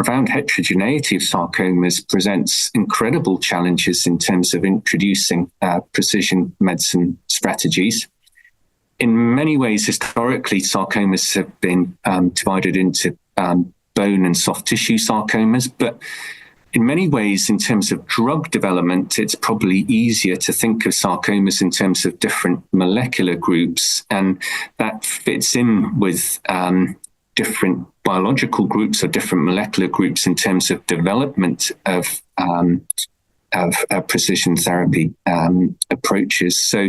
profound heterogeneity of sarcomas presents incredible challenges in terms of introducing precision medicine strategies. In many ways, historically, sarcomas have been divided into bone and soft tissue sarcomas, but in many ways, in terms of drug development, it's probably easier to think of sarcomas in terms of different molecular groups, and that fits in with different biological groups or different molecular groups in terms of development of precision therapy approaches. So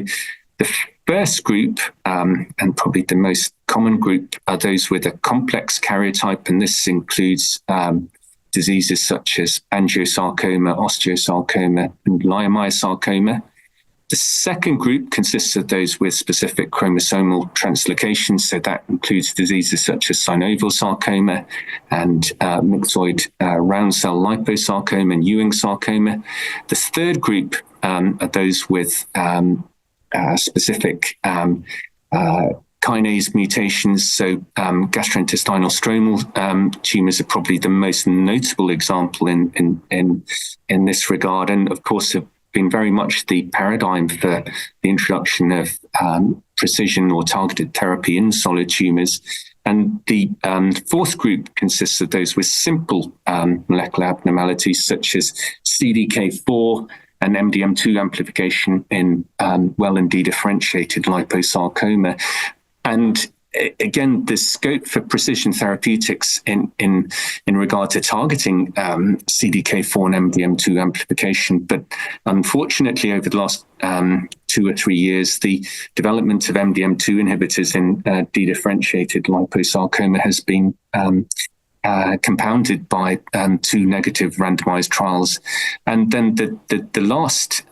the first group, and probably the most common group, are those with a complex karyotype, and this includes diseases such as angiosarcoma, osteosarcoma, and leiomyosarcoma. The second group consists of those with specific chromosomal translocations, so that includes diseases such as synovial sarcoma and myxoid round cell liposarcoma and Ewing sarcoma. The third group are those with specific kinase mutations, so gastrointestinal stromal tumors are probably the most notable example in this regard, and of course have been very much the paradigm for the introduction of precision or targeted therapy in solid tumors. And the fourth group consists of those with simple molecular abnormalities such as CDK4 and MDM2 amplification in well and dedifferentiated liposarcoma. And again, the scope for precision therapeutics in regard to targeting CDK4 and MDM2 amplification, but unfortunately over the last 2 or 3 years, the development of MDM2 inhibitors in dedifferentiated liposarcoma has been compounded by 2 negative randomized trials. And then the last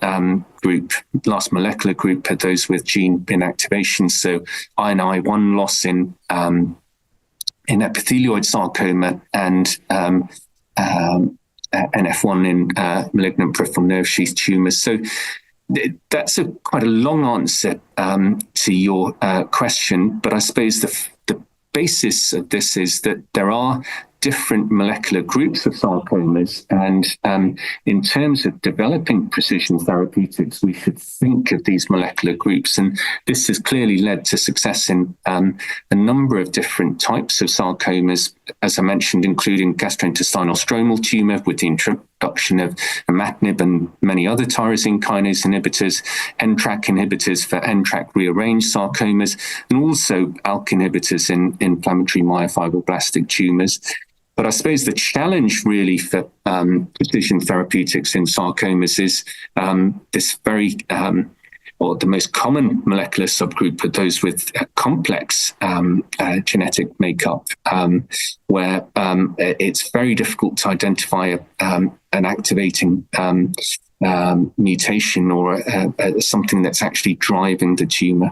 last molecular group are those with gene inactivation, so INI1 loss in epithelioid sarcoma and NF1 in malignant peripheral nerve sheath tumors. So that's quite a long answer to your question, but I suppose the basis of this is that there are different molecular groups of sarcomas, and in terms of developing precision therapeutics, we should think of these molecular groups, and this has clearly led to success in a number of different types of sarcomas, as I mentioned, including gastrointestinal stromal tumor with the introduction of imatinib and many other tyrosine kinase inhibitors, NTRK inhibitors for NTRK rearranged sarcomas, and also ALK inhibitors in inflammatory myofibroblastic tumors. But I suppose the challenge really for precision therapeutics in sarcomas is this very, or the most common molecular subgroup are those with a complex genetic makeup, where it's very difficult to identify an activating mutation or something that's actually driving the tumor.